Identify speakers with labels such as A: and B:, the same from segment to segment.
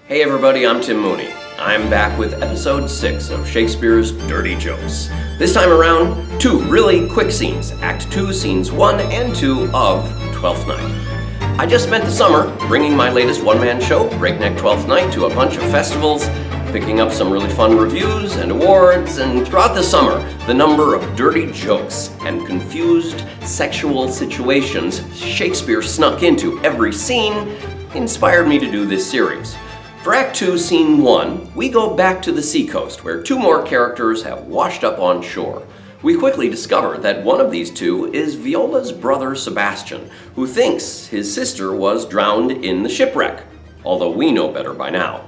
A: Hey everybody, I'm Tim Mooney. I'm back with episode 6 of Shakespeare's Dirty Jokes. This time around, 2 really quick scenes, Act 2, Scenes 1 and 2 of Twelfth Night. I just spent the summer bringing my latest one-man show, Breakneck Twelfth Night, to a bunch of festivals, picking up some really fun reviews and awards, and throughout the summer, the number of dirty jokes and confused sexual situations Shakespeare snuck into every scene inspired me to do this series. For Act 2, Scene 1, we go back to the seacoast, where 2 more characters have washed up on shore. We quickly discover that one of these 2 is Viola's brother Sebastian, who thinks his sister was drowned in the shipwreck, although we know better by now.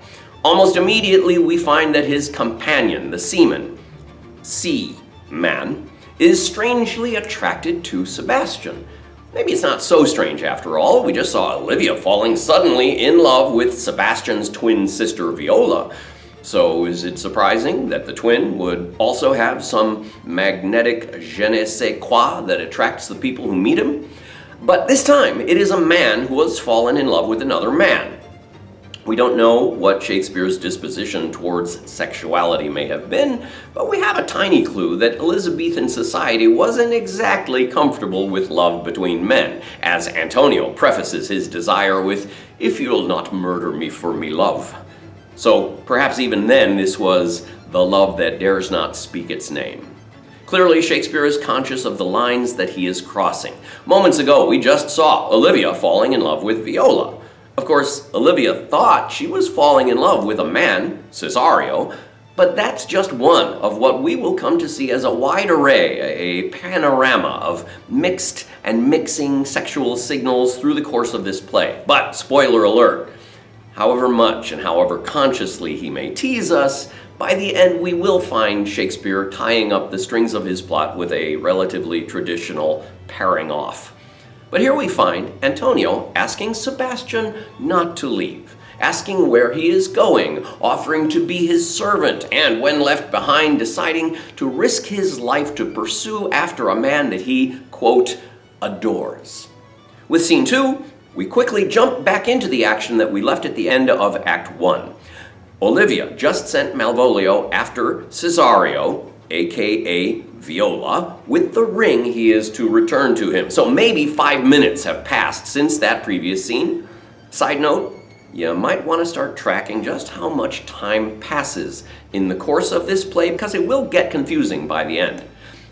A: Almost immediately, we find that his companion, the seaman, is strangely attracted to Sebastian. Maybe it's not so strange after all. We just saw Olivia falling suddenly in love with Sebastian's twin sister Viola. So is it surprising that the twin would also have some magnetic je ne sais quoi that attracts the people who meet him? But this time, it is a man who has fallen in love with another man. We don't know what Shakespeare's disposition towards sexuality may have been, but we have a tiny clue that Elizabethan society wasn't exactly comfortable with love between men, as Antonio prefaces his desire with, "If you'll not murder me for me love." So perhaps even then this was the love that dares not speak its name. Clearly, Shakespeare is conscious of the lines that he is crossing. Moments ago, we just saw Olivia falling in love with Viola. Of course, Olivia thought she was falling in love with a man, Cesario, but that's just one of what we will come to see as a wide array, a panorama of mixed and mixing sexual signals through the course of this play. But, spoiler alert, however much and however consciously he may tease us, by the end we will find Shakespeare tying up the strings of his plot with a relatively traditional pairing off. But here we find Antonio asking Sebastian not to leave, asking where he is going, offering to be his servant, and when left behind, deciding to risk his life to pursue after a man that he, quote, adores. With Scene 2, we quickly jump back into the action that we left at the end of Act 1. Olivia just sent Malvolio after Cesario, aka Viola, with the ring he is to return to him. So maybe 5 minutes have passed since that previous scene. Side note, you might want to start tracking just how much time passes in the course of this play, because it will get confusing by the end.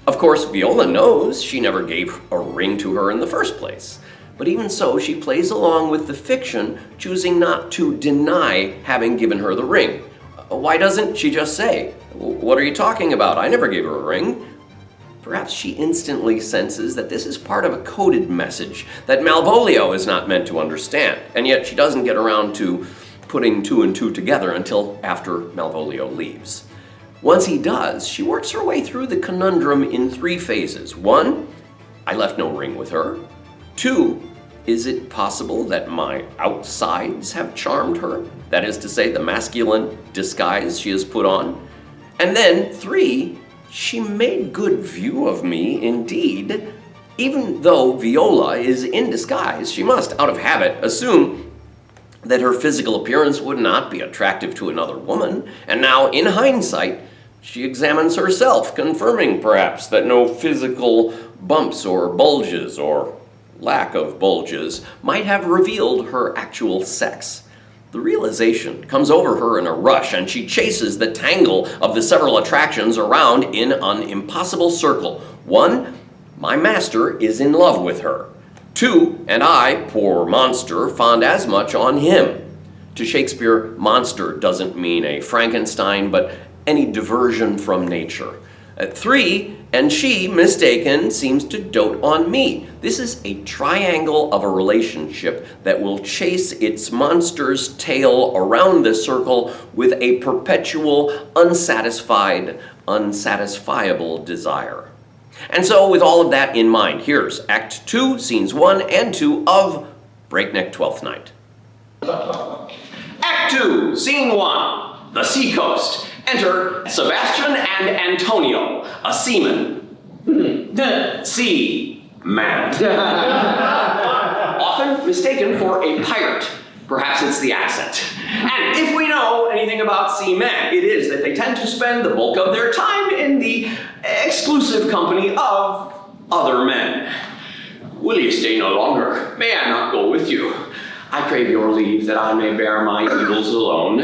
A: Of course, Viola knows she never gave a ring to her in the first place. But even so, she plays along with the fiction, choosing not to deny having given her the ring. Why doesn't she just say, "What are you talking about? I never gave her a ring"? Perhaps she instantly senses that this is part of a coded message that Malvolio is not meant to understand, and yet she doesn't get around to putting 2 and 2 together until after Malvolio leaves. Once he does, she works her way through the conundrum in 3 phases. 1, I left no ring with her. 2, is it possible that my outsides have charmed her? That is to say, the masculine disguise she has put on. And then 3, she made good view of me indeed. Even though Viola is in disguise, she must, out of habit, assume that her physical appearance would not be attractive to another woman. And now, in hindsight, she examines herself, confirming perhaps that no physical bumps or bulges or lack of bulges might have revealed her actual sex. The realization comes over her in a rush, and she chases the tangle of the several attractions around in an impossible circle. 1, my master is in love with her. 2, and I, poor monster, fond as much on him. To Shakespeare, monster doesn't mean a Frankenstein, but any diversion from nature. 3, and she, mistaken, seems to dote on me. This is a triangle of a relationship that will chase its monster's tail around the circle with a perpetual, unsatisfied, unsatisfiable desire. And so, with all of that in mind, here's Act 2, Scenes 1 and 2 of Breakneck Twelfth Night. Act 2, Scene 1, the seacoast. Enter Sebastian and Antonio, a seaman. Sea-man. Often mistaken for a pirate. Perhaps it's the accent. And if we
B: about seamen, it is that they tend to spend the bulk of their time in the exclusive company of other men. Will you stay no longer? May I not go with you? I crave your leave that I may bear my evils alone.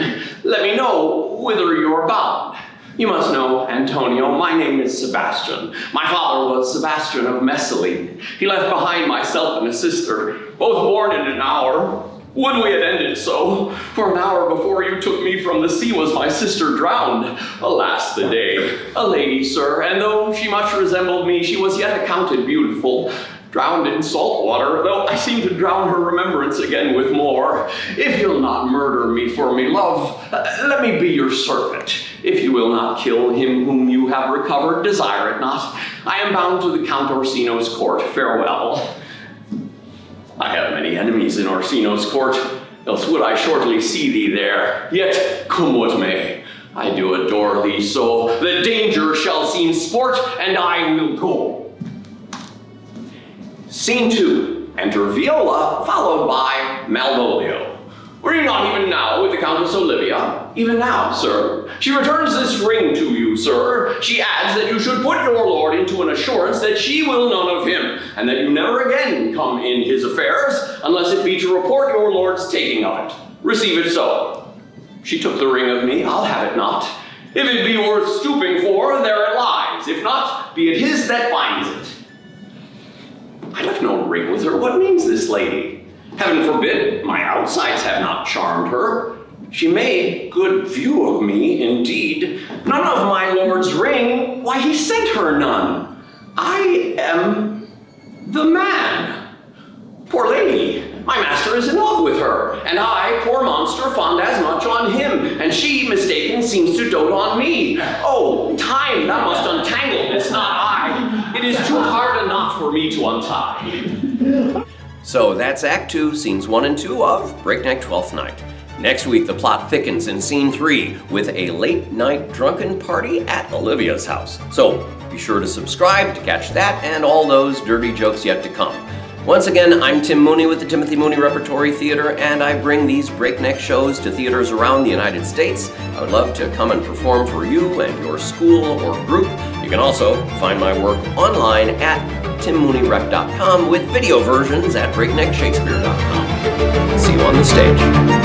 B: Let me know whither you're bound. You must know, Antonio, my name is Sebastian. My father was Sebastian of Messali. He left behind myself and a sister, both born in an hour. Would we had ended so, for an hour before you took me from the sea was my sister drowned. Alas the day. A lady, sir, and though she much resembled me, she was yet accounted beautiful. Drowned in salt water, though I seem to drown her remembrance again with more. If you'll not murder me for me love, let me be your servant. If you will not kill him whom you have recovered, desire it not. I am bound to the Count Orsino's court. Farewell. I have many enemies in Orsino's court, else would I shortly see thee there. Yet, come what may, I do adore thee so, the danger shall seem sport, and I will go. Scene 2. Enter Viola, followed by Malvolio. Were you not even now with the Countess Olivia? Even now, sir. She returns this ring to you, sir. She adds that you should put your lord into an assurance that she will none of him, and that you never again come in his affairs, unless it be to report your lord's taking of it. Receive it so. She took the ring of me, I'll have it not. If it be worth stooping for, there it lies. If not, be it his that finds it. I left no ring with her. What means this lady? Heaven forbid, my outsides have not charmed her. She made good view of me, indeed. None of my lord's ring, why he sent her none. I am the man. Poor lady, my master is in love with her, and I, poor monster, fond as much on him, and she, mistaken, seems to dote on me. Oh, time, thou must untangle this, not I. It is too hard a knot for me to untie.
A: So that's Act 2, Scenes 1 and 2 of Breakneck Twelfth Night. Next week, the plot thickens in Scene 3 with a late-night drunken party at Olivia's house. So be sure to subscribe to catch that and all those dirty jokes yet to come. Once again, I'm Tim Mooney with the Timothy Mooney Repertory Theater, and I bring these breakneck shows to theaters around the United States. I would love to come and perform for you and your school or group. You can also find my work online at timmooneyRep.com with video versions at breakneckshakespeare.com. See you on the stage.